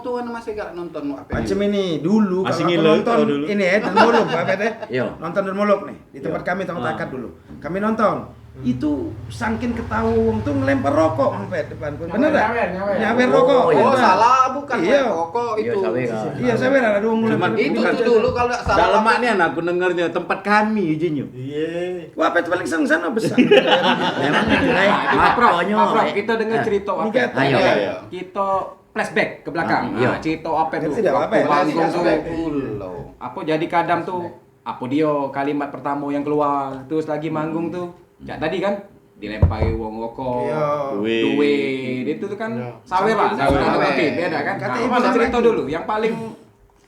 tuh anak masih gak nonton apa. Macam ini dulu Masih kalau aku ngiler nonton kalau dulu. ini Dermuluk Wapet Iya. Nonton Dermuluk nih di tempat kami tamu takat dulu. Kami nonton. Itu saking ketawa wong tuh ngelempar rokok Wapet depanku. Bener tak? Nyawer rokok. Oh, iya. Oh, salah bukan Iya. rokok Iya, itu. sawer kan. Iya, saya benar ada wong Cuman ngelempar. Itu Bukan. tuh dulu kalau gak salah. Dalam mak ni anak aku dengarnya tempat kami izinnya. Wapet paling sana besar. Memang itu lain. Makronya. Pak Prof, kita dengar cerita Ini Wapet. kata. Ayo. Iya, iya. Kita flashback ke belakang. Iya. Nah, cerita Wapet tuh. Tidak Waktu Wapet. manggung tuh. Dulu. Apa jadi kadang tuh apa dia kalimat pertama yang keluar terus lagi manggung tuh. Jak tadi kan dilempari wong rokok, Iya. duit, itu tuh kan sawer lah, Sawer. sawer beda kan. Kata Nah, ibu mana sama cerita lagi. dulu, yang paling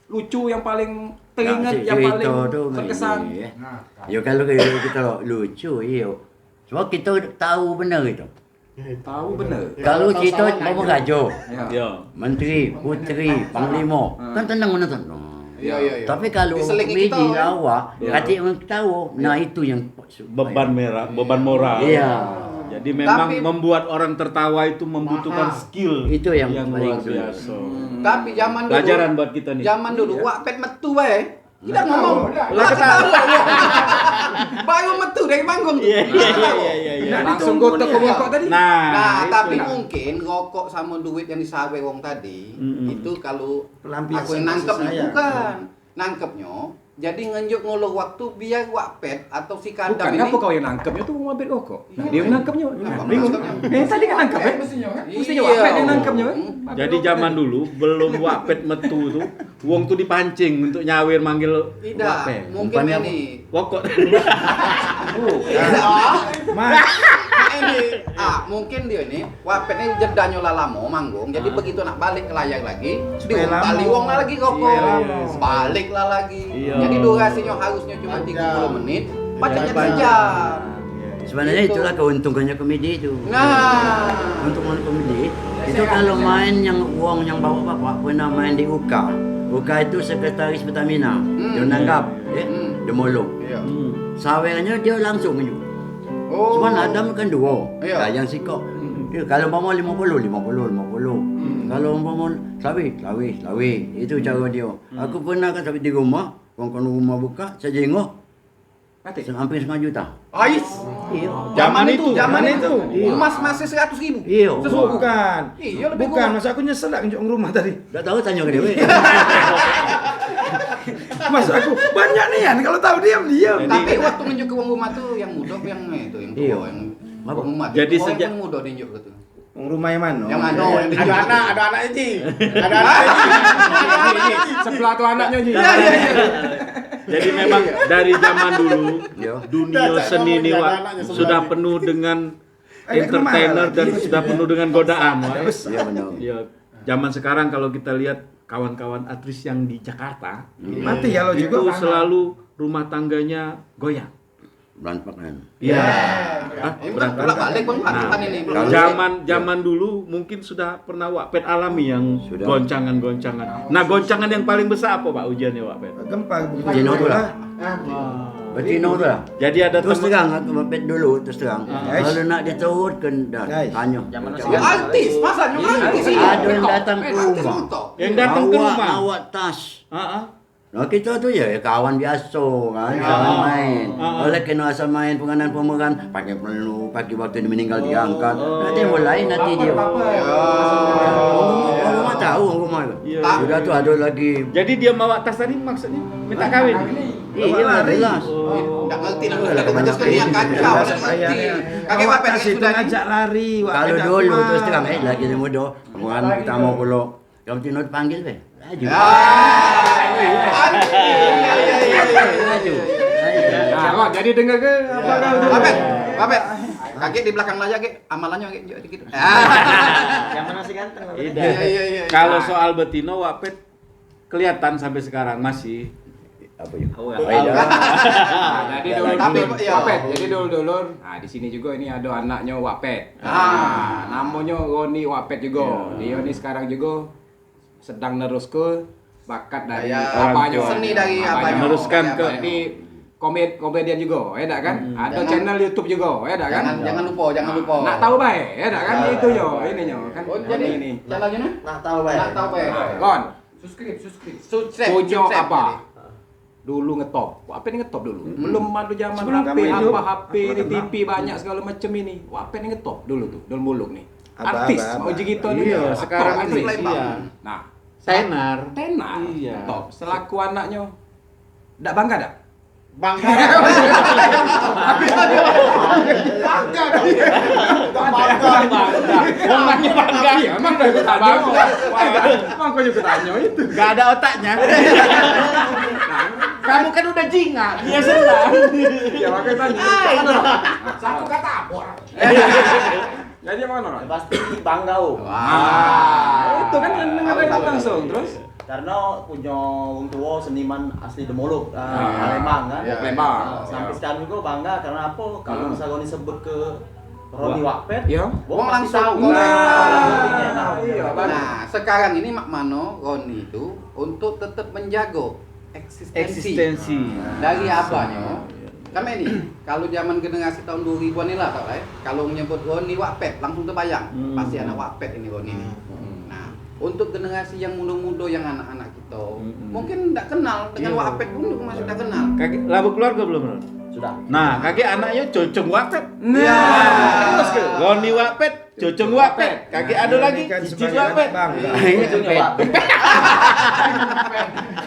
lucu, yang paling teringat, Nah, yang paling cerita tu terkesan. begini, ya. Ya kalau kita lucu, iya. Sebab kita tahu benar itu. Tahu bener. Kalau kita mau gajo, Ya. Ya. menteri, putri, panglima, kan tenang menonton. Iya. Tapi kalau Diselingi kita, komedi kan? lawak, Ya. kata orang tahu, nah itu yang Beban moral. Iya. Jadi memang Tapi- membuat orang tertawa itu membutuhkan skill Itu yang luar paling sulit. biasa. Tapi zaman dulu Pelajaran buat kita nih. Zaman dulu Wapped metu bae. Kita ngomong. Lah ketawa. Baru metu dari panggung tuh. Iya. Langsung gotok ke rokok tadi. Nah, Nah, itu. tapi mungkin rokok sama duit yang disawe wong tadi itu kalau Pelampiasan aku yang nangkepnya kasih sayang. bukan. Nangkepnya jadi ngenjuk ngulur waktu biar Wapped atau si Bukan, Kadam ini ngapa kau yang nangkepnya tuh mau ambil rokok? Nah, dia yang nangkepnya. Kenapa Bingung. nangkepnya? Tadi kan nangkep ya? Mestinya Wapped yang nangkepnya. Jadi zaman dulu belum Wapped metu tuh, wong tuh dipancing untuk nyawir manggil Tidak, Wapped. mungkin Umpannya ini. Wokok. Mungkin dia ini Wapped ini jedanya lama manggung. Jadi begitu nak balik ke layar lagi, Supaya diumpali lama. wong lagi rokok. Supaya lama. Baliklah lagi. Iya. Jadi durasinya harusnya cuma 30 menit, bacanya sejam. Sebenarnya itulah keuntungannya komedi itu. Nah, Keuntungan komedi itu kalau main yang uang yang bawa bapak pernah main di UKA. UKA itu sekretaris Pertamina. Dia nanggap, dia molok. Sawernya dia langsung aja. oh. Cuman Adam kan dua. Iya. Nah, yang sikok. Dia kalau umpama 50. Kalau umpama lawi. Itu cara dia. Aku pernah kan sampai di rumah, kawan rumah buka, saya jengok Mati. hampir 5 juta. Ais. Iya. Zaman itu. Emas masih 100.000. Iya. Bukan. Iya, lebih Bukan, kurang. masa aku nyesel lah nginjak rumah tadi. Enggak tahu tanya ke dia. Mas aku banyak nih kan kalau tahu diam. Tapi waktu nunjuk ke wong rumah tuh yang muda apa yang itu yang tua Iya. yang Apa? wong rumah. Jadi Oh, sejak- yang muda diunjuk gitu. Wong rumah yang mana? Yang mana? Yang diunjuk. Ada anaknya Ji. Ada anaknya Ji. Sebelah tuh anaknya Ji. Jadi memang dari zaman dulu Iya. dunia seni ini Wak, sudah penuh dengan entertainer dan sudah penuh dengan godaan. Wak. Iya benar. Ya, zaman sekarang kalau kita lihat kawan-kawan aktris yang di Jakarta, Mati ya lo itu juga. selalu rumah tangganya goyang. Berantakan. Iya. Bolak balik bang Pakistan ini. Kalau- Zaman dulu mungkin sudah pernah Wapped alami yang Sudah. goncangan-goncangan. Nah, goncangan yang paling besar apa Pak ujiannya Wapped? Gempa begitu. Cino tu lah. Betina tu lah. Jadi ada Terus teman terang aku mepet dulu terus terang. Guys. Kalau nak diturutkan dah Guys. tanya. Ya artis, masa nyuruh artis sih. Ada yang datang ke Artis rumah. untuk. yang datang ke rumah. Bawa tas. Ah, Nah kita tu ya kawan biasa kan, kawan main. Oleh kena asal main penganan pemeran, pakai perlu, pagi waktu dia meninggal diangkat. Nanti yang lain nanti dia. Orang rumah tahu orang rumah tu. Iya. Sudah tu ada lagi. Jadi dia bawa tas tadi maksudnya minta kawin. Iya jelas. Nggak ngerti nak Lah, ngerti kemana macam sekali yang kacau. Nggak ngerti. Kakek bapak tas itu sudah nih. ngajak lari. Kalau dulu terus terang lagi dia muda, pemeran kita mau pulau. Kamu tinut panggil be. Laju. Laju. Nah, Wak, jadi dengar ke apa kau tu? Bapak, kakek di belakang layar kakek amalannya kakek jauh dikit. Yang mana sih ganteng? Tidak. Iya. Kalau soal Betino Wapped kelihatan sampai sekarang masih Apa ya? Nah, jadi dulu Tapi, dulu ya. Wapped. Jadi dulu. Nah, di sini juga ini ada anaknya Wapped. Ah. Namanya Roni Wapped juga. Dia ni sekarang juga sedang nerus ke bakat dari Ya, apanya. seni dari apanya. Meneruskan ke- Jadi komedian juga, ya tak kan? Ada Jangan- channel YouTube juga, ya tak kan? Jangan jangan lupa. Nak tahu baik, ya tak kan? Itu yo, ininya kan. Oh, jadi ini. channelnya nah? Nah, tahu baik. Nak tahu baik. Kon, Subscribe. punya subscribe. apa? Dulu ngetop. Apa ini ngetop dulu? Belum ada zaman Sebelum HP, kamu hidup. HP ini Aku TV banyak segala macam ini. Apa ini ngetop dulu tuh, Dol Muluk nih. Apa, Artis, apa, mau apa. jadi gitu Iya, nih. sekarang Aktor, ini artis. iya. Nah, tenar. tenar. Iya. Top. Selaku anaknya, ndak bangga dak? Bangga. Ngomongnya bangga. Iya, emang dah ikut tanya. Emang kau juga tanya itu. Gak ada otaknya. Nah, Kamu kan udah jinga, dia senang. Ya makanya tanya. Satu kata apa? Jadi mana orang? Pasti bangga oh. Itu kan dengar langsung terus. Karena punya wong tua seniman asli Demoluk, Palembang kan. Ya, Palembang. Sampai sekarang juga bangga karena apa? Kalau misalnya disebut ke Roni Wakpet, Ya. Wong pasti langsung. tahu. Iya, Nah, sekarang ini Mak Mano Roni itu untuk tetap menjaga eksistensi. Dari apanya? Kami ini, kalau zaman generasi tahun 2000-an ini lah tau ya, kalau menyebut Roni Wakpet langsung terbayang, pasti anak Wakpet ini Roni ini. Nah, untuk generasi yang muda-muda yang anak-anak kita, mungkin tidak kenal dengan Wakpet pun juga masih tidak kenal. Kakek labu keluarga belum, Ron? Sudah. Nah, kakek anaknya Cocong Wapet. Iya. Terus ke? Roni Wapet, Cocong Wapet. Kakek ada lagi, Cicit Wapet. Itu pet.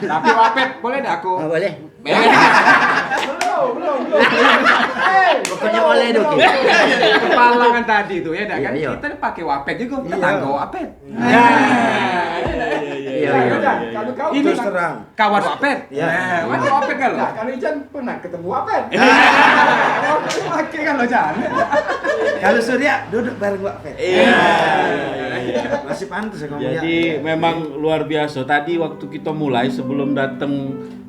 Tapi Wapet boleh dah aku? Boleh. Belum. Pokoknya boleh dong. Kepalangan tadi tuh ya dah kan. Iya. Kita pakai Wapet juga, tetangga Wapet. Iya. Kalau kau Ini terang. kawan Wapet. Iya. Mana Wapet kan lo? Kalau Ijan pernah ketemu Wapet. Pakai kan lo Jan. Kalau Surya duduk bareng Wapet. Iya. Masih pantas ya kamu ya. Jadi memang luar biasa. Tadi waktu kita mulai sebelum datang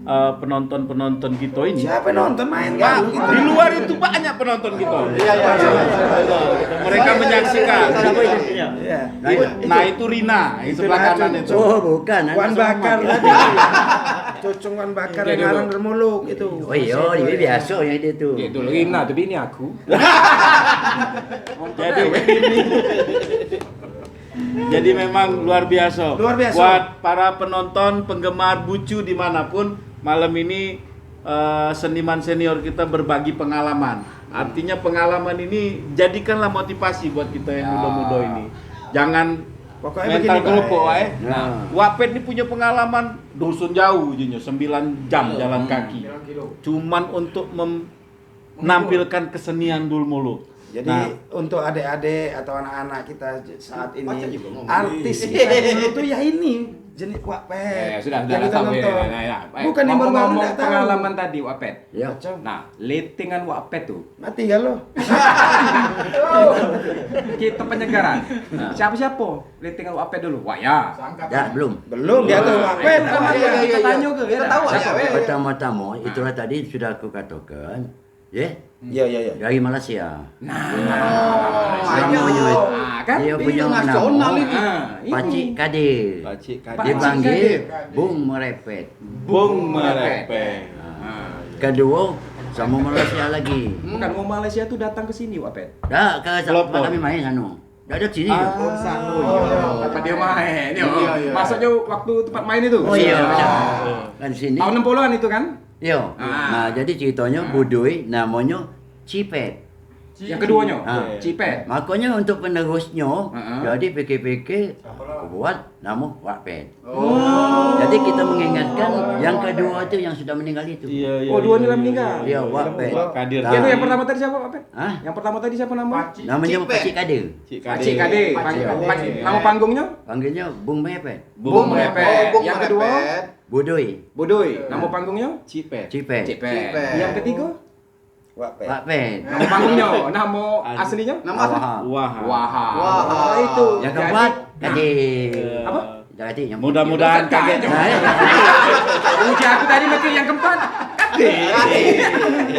penonton-penonton kita ini. Siapa nonton main Pak, kan? di luar itu banyak penonton kita. Iya. Mereka menyaksikan. Iya. Nah, itu Rina, itu sebelah kanan itu. Oh, bukan. Wan anak Bakar Somad. tadi. Cocong Wan Bakar yang ngarang Dermoluk itu. Oh iya, ini biasa yang itu. Itu Rina tuh bini aku. Jadi ini. Jadi memang luar biasa. Luar biasa. Buat para penonton, penggemar Bucu dimanapun, malam ini seniman senior kita berbagi pengalaman. Artinya pengalaman ini jadikanlah motivasi buat kita yang muda-muda ini. Jangan Pokoknya mental begini, kelompok Pak. wae. Nah. Wapet ini punya pengalaman dusun jauh jinya 9 jam jalan kaki. Cuman untuk menampilkan kesenian Dulmuluk. Jadi Nah. untuk adik-adik atau anak-anak kita saat ini Baca juga ngomong. artis kita dulu tuh ya ini jenis Wapet. Sudah yang kita tahu nonton. ya. Bukan yang baru-baru ngomong enggak tahu. pengalaman tadi Wapet. Ya. Nah, letingan Wapet tuh. Mati gak lo? Kita penyegaran. Siapa-siapa? Letingan Wapet dulu. Wah ya. Ya, belum. Belum dia tuh Wapet. Kita apa ya? kita tanya ke Kita tahu Siapa? aja. Pertama-tama, itulah tadi sudah aku katakan. Ya, Iya. dari Malaysia. Nah, kan Dia punya nasional nama ini. Pakcik Kadir. Pakcik Dipanggil Bung Merepet. Bung Merepet. Kedua, sama Malaysia lagi. Bukan mau Malaysia tuh datang ke sini Wapet. Dah, kalau Kelompok. kami main sana. Dah ada sini. Tempat dia main. Masuknya waktu tempat main itu. Oh iya, kan sini. Tahun 60-an itu kan? Iya. Nah, jadi ceritanya Budoy namanya Cipet. Yang keduanya, Cipet. Cipet. Makanya untuk penerusnya, Ha-ha. jadi PKPK buat nama Wapet. Jadi kita mengingatkan yang kedua itu yang sudah meninggal itu. Iya. Oh, dua nilai meninggal. Iya, Wapet. Kadir. Nah, Itu yang pertama tadi siapa, Wapet? Hah? Yang pertama tadi siapa nama? Namanya Cipet. Pakcik Kadir. Pakcik Kade. Nama panggungnya? Panggilnya Bung Merepet. Bung Merepet. Bung Yang kedua? Merepet. Budoy. Bodoy. Nama panggungnya? Cipet. Cipet. Cipet. Cipet. Yang ketiga? Wapet. Wapet. Nama panggungnya? Nama aslinya? Nama asli? Wah. Waha. Wah. Oh, itu. Yang keempat, Jadi- Kadir. Apa? Kadir yang Mudah-mudahan kaget. Nah, Uji aku tadi makin yang keempat.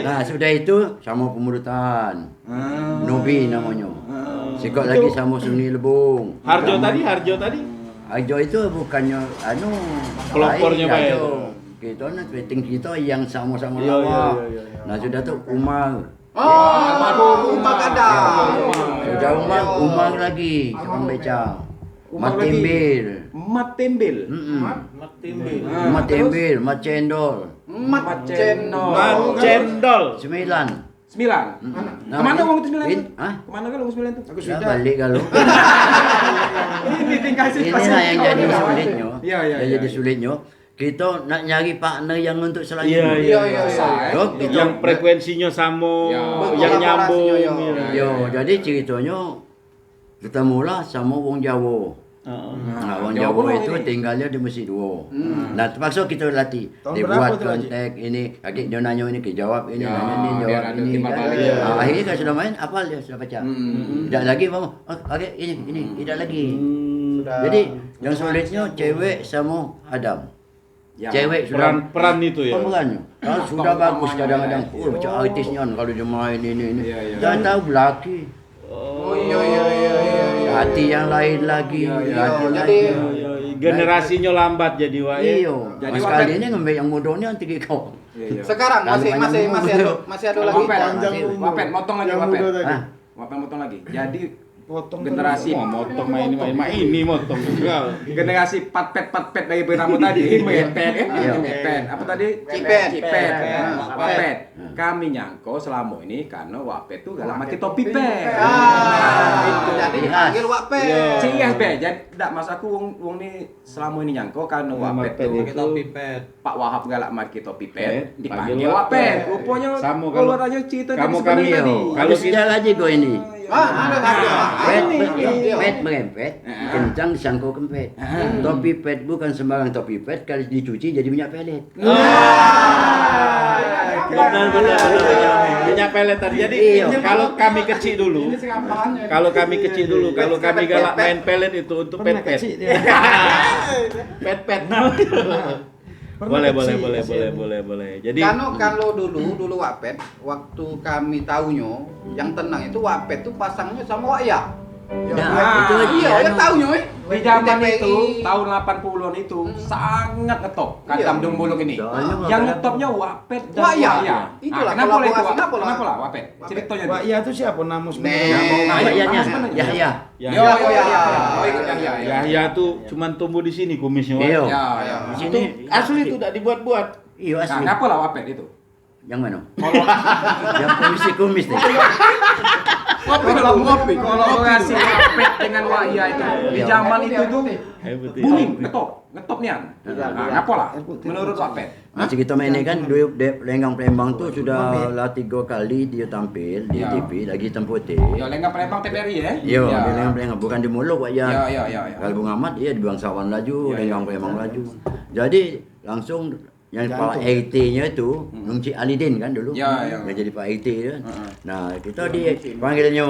nah, sudah itu sama pemurutan. Nobi namanya. Sikot lagi sama Suni Lebung. Harjo tadi. Harjo itu bukannya Pelopornya lain, Pak, ya? Harjo. Kita nak rating kita yang sama-sama Iya, lawak. iya. Nah, sudah tu Umar. Oh, Umar Kadang. Sudah Umar lagi, tukang beca. Umar Mat lagi. Tembel. Mat Tembel. Mat Tembel, Mat Cendol. Mat Cendol. Cendol. 9. 9. Nah, Kemana uang itu 9 itu? Hah? Kemana kan uang 9 itu? Aku Dah sudah. balik kalau. Ini tinggal Inilah yang jadi sulitnya. Iya, iya. Yang jadi sulitnya. Kita nak nyari partner yang untuk Iya, selanjutnya. iya. Dok, kita Yang frekuensinya sama, Ya. yang nyambung. Kolaborasinya, Iya. Yo, jadi ceritanya kita mula sama wong Jawa. Nah, orang Jawa Jawa Kuno itu ini. tinggalnya di Mesir dua. Nah, terpaksa kita latih. Tahun berapa Dibuat tuh, Haji? kontak ini, kakek dia nanya ini, ke jawab ini, Ya, nanya ini, biar jawab ada ini. timbal Kan. balik. Ah, akhirnya kalau sudah main, apal dia sudah baca. Tidak lagi, Bang. Oh, kakek ini, tidak lagi. Jadi, yang sulitnya cewek sama Adam. Ya. Cewek sudah Peran itu ya. pemerannya. Kalau sudah bagus kadang-kadang, macam artisnya kan kalau dia main ini. Iya, iya. Jangan tahu belaki. Oh iya. Hati yang lain lagi, hati Jadi, lagi. Generasinya lambat jadi wae. Iya, Jadi mas Wapet- kali ini ngambil yang mudahnya nanti kau. Iya. sekarang masih ada lagi. Wapet, motong lagi Yang Wapet. muda tadi. Ah, Wapet motong lagi. Jadi Potong generasi Oh, motong main ini motong juga. generasi patpet dari beramu tadi mepet Iya. mepet apa tadi Cipet. Wapet kami nyangko selama ini karena Wapet tuh dalam arti topi pet Ah, jadi dipanggil Wapet. Cias be jadi tidak mas aku wong ini selama ini nyangko karena Wapet tuh Pak Wahab galak maki topi pet dipanggil Wapet rupanya Sama kalau- keluarannya cerita kamu- sebenarnya kami, tadi. kalau kalau kita- sejak aja kau ini. Ada. Pet merempet, kencang disangkau kempet. Topi pet bukan sembarang topi pet, kalau dicuci jadi minyak pelet. Benar. Minyak pelet tadi. Jadi Iya. kalau kami kecil dulu, kalau kami galak main pelet itu untuk pet-pet. Pet-pet. Boleh. Jadi Kalau dulu Wapet, waktu kami tahunya, yang tenang itu Wapet tuh pasangnya sama Waya. Nah, itu aja. Iya, ya tahunya. Di zaman TPI. itu tahun 80-an itu sangat ngetop kata Iya. Dum Buluk ini. Soalnya Yang Wapet- ngetopnya Wapet dan Wah, iya. Waya. Itulah Kenapa lah itu? kolaborasi, kenapa lah? Kenapa lah Wapet? Ceritanya. Wah, iya itu siapa nama Nih. sebenarnya? Nah, Ayahnya, sebenarnya. Yahya. Yo. Oh, ikut Yahya. Yahya tuh cuman tumbuh di sini kumisnya. Wak. Iya. Ya. Di Itu sini asli itu tidak dibuat-buat. Iya Nah, asli. kenapa lah Wapet itu? Yang mana? Yang kumis nih. Kolaborasi Wapet dengan Waya itu di zaman itu tuh Hebat ya. booming, ngetop nian. Nah, kenapa lah? Menurut Wapet? Masih kita main ini kan dua Lenggang Palembang tuh sudah lah 3 kali dia tampil di Ya. TV lagi hitam putih. Ya, Lenggang Palembang TPRI ya? Iya, Ya. di Lenggang Palembang bukan di Muluk Pak ya. Ya. Kalau Bung Ahmad iya di Bangsawan laju, Ya, Lenggang ya. Palembang laju. Jadi langsung yang kepala RT-nya itu Nungci Alidin kan dulu. Ya. Yang jadi Pak RT kan. Nah, kita dipanggilnya.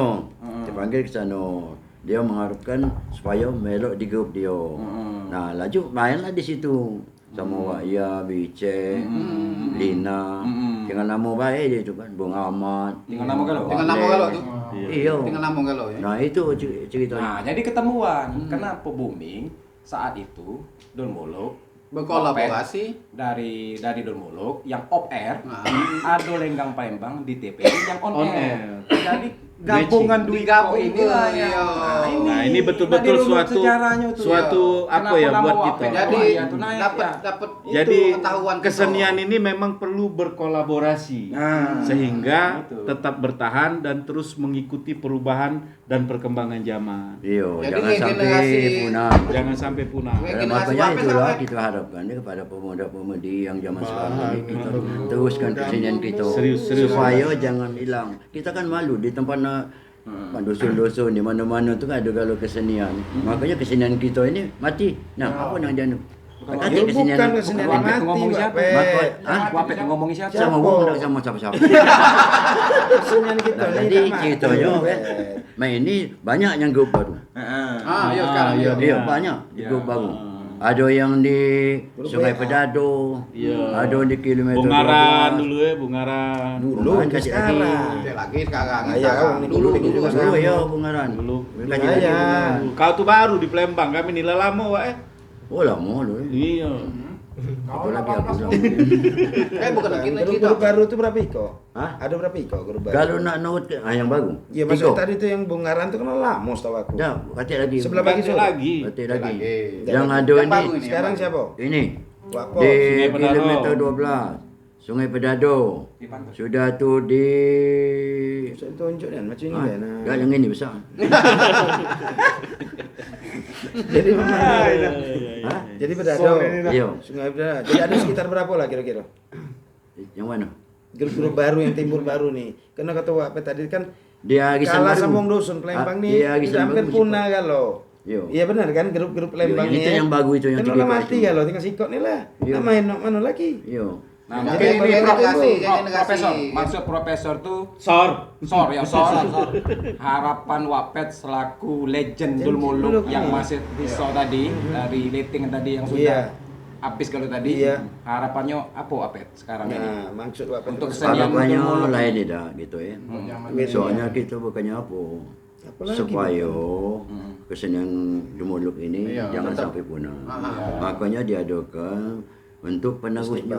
Dipanggil ke sana. Dia mengharapkan supaya melok di grup dia. Nah, laju mainlah di situ. Sama Waya, Bice, Lina. Dengan nama baik dia itu kan, Bung Ahmad. Dengan nama kalau? Dengan nama kalau tuh. Iya. Dengan nama kalau ya. Nah, itu ceritanya. Nah, jadi ketemuan. Kenapa booming saat itu Dul Muluk Berkolaborasi. dari Dul Muluk yang off air, Nah. ada Lenggang Palembang di TPRI yang on On air. air. Jadi gabungan Dwi Ko inilah ya. Nah, ini betul-betul suatu apa ya buat kita. Jadi dapat dapat Jadi pengetahuan kita. kesenian ini memang perlu berkolaborasi sehingga Itu. tetap bertahan dan terus mengikuti perubahan dan perkembangan zaman. Iya, Jadi jangan sampai generasi- punah. Jangan sampai punah. Generasi Makanya Wapet itulah sampai- kita harapkan ya kepada pemuda-pemudi yang zaman sekarang ini kita teruskan kesenian kita Serius. supaya jangan hilang. Kita kan malu di tempat dusun-dusun di mana-mana tu kan ada kalau kesenian. Makanya kesenian kita ini mati. Nah, apa yang jangan Ya, bukan kesenian Wapet mati, ngomong siapa? Wapet. Wapet ngomongin siapa? sama wong tak sama siapa-siapa. Kesenian kita Nah, ini jadi dah ceritanya mati. main ini banyak yang grup baru. Iya sekarang iya. Iya, banyak grup baru. Ada yang di Sungai Pedado, ada di kilometer Bungaran 12. dulu ya, Bungaran. Dulu Bungaran ke kasih lagi. sekarang. Tidak lagi sekarang. Iya, Sekarang. ini Dulu dulu juga Dulu ya Bungaran. Dulu. Kasih lagi Iya. Bungaran. Kau tuh baru di Palembang, kami nilai lama, Wak. Oh lama loh. Iya. Apa lagi aku bilang. Bukan lagi Grup baru itu berapa iko? Hah? Ada berapa iko grup baru? Kalau nak note yang baru. Iya, maksudnya tadi itu yang Bungaran itu kan lama setahu aku. Dah, katik lagi. Sebelah bagi Ganti Sur. lagi. Katik lagi. Lagi. Yang ada Yang baru ini. ini. Sekarang siapa? Ini. Wapo. Di Sungai Pedado. kilometer 12. Sungai Pedado. Di pantai. Sudah tu di Saya tunjuk kan macam ini Ah, kan. dah yang ini besar. Jadi memang Hah? jadi Pedado. Iya. Sungai Pedado. Jadi ada sekitar berapa lah kira-kira? Yang mana? Grup-grup baru yang timbul baru nih. Karena kata Wapet tadi kan Dia Arisan kalah baru. sambung dusun Palembang Ah, nih dia Arisan sudah hampir baru, punah kalau. Yo. Iya benar kan, grup-grup Lembang Itu ya. yang bagus itu yang Kan tiga udah kok mati itu. ya lo, tinggal sikot nih lah. Iya. Nggak main mana lagi. Yo. Nah, Jadi mungkin ini ini kasih profesor, maksud profesor tuh Sor. Sor ya Sor. Harapan Wapet selaku legend Dul Muluk yang masih pisau tadi dari rating tadi yang sudah habis kalau tadi. Iya. Harapannya apa Wapet sekarang ini? Nah, maksud apa? Untuk kesenian Harapannya Dul Muluk. lain tidak gitu ya. Soalnya kita bukannya apa. Apalagi Supaya kesenian Dumuluk ini jangan sampai punah. Makanya diadakan untuk penerusnya.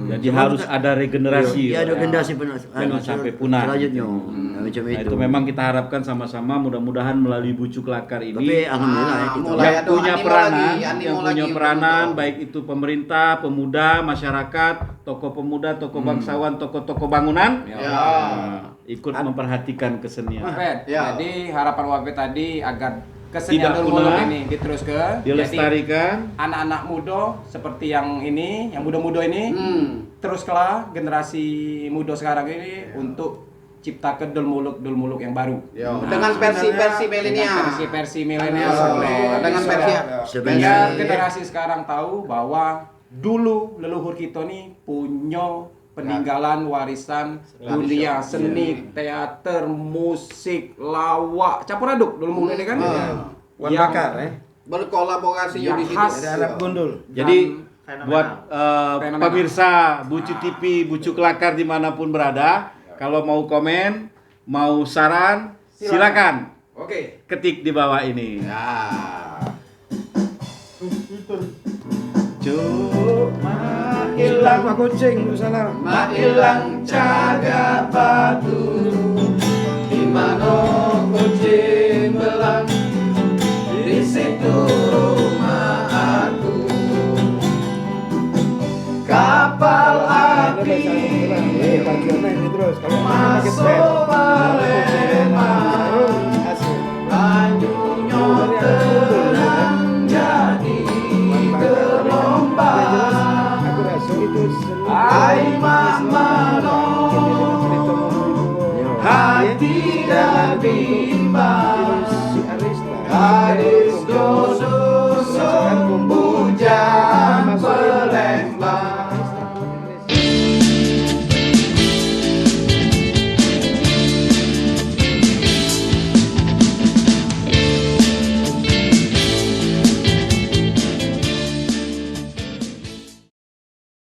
Jadi harus ada regenerasi. Iya, ada generasi Jangan sampai punah. Selanjutnya. Nah, macam Nah, itu. itu memang kita harapkan sama-sama mudah-mudahan melalui Bucuk Lakar Tapi ini alhamdulillah ya kita. mulai yang ada punya animo peranan, lagi, yang animo punya lagi peranan untuk- baik itu pemerintah, pemuda, masyarakat, tokoh pemuda, tokoh bangsawan, tokoh-tokoh bangunan nah, ikut memperhatikan kesenian. Wapet, Ya. jadi harapan Wapet tadi agar Tidak kesenian Dul Muluk punah, ini diteruskan. Jadi Dilestarikan. anak-anak muda seperti yang ini, yang muda-muda ini, teruslah generasi muda sekarang ini untuk ciptakan Dul Muluk yang baru. Dengan versi milenial. Versi milenial Dengan versi biar generasi sekarang tahu bahwa dulu leluhur kita nih punya peninggalan warisan dunia seni, teater, musik, lawak, campur aduk Dul Muluk ini kan. Wan Yang bakar berkolaborasi Yang di situ. khas. Ada Arab Gundul. Jadi Fenomenal. buat Fenomenal. pemirsa Bucu TV, Bucuk Lakar dimanapun berada, kalau mau komen, mau saran, silakan Oke. ketik di bawah ini. Ya. Cuma hilang Pak kucing, salah. Mak ilang caga batu, di mana kucing belang, di situ rumah aku. Kapal api Ini terus. Kalau masuk Palembang, banyunya tenang jadi gelombang. Aku rasa itu Ai mak mano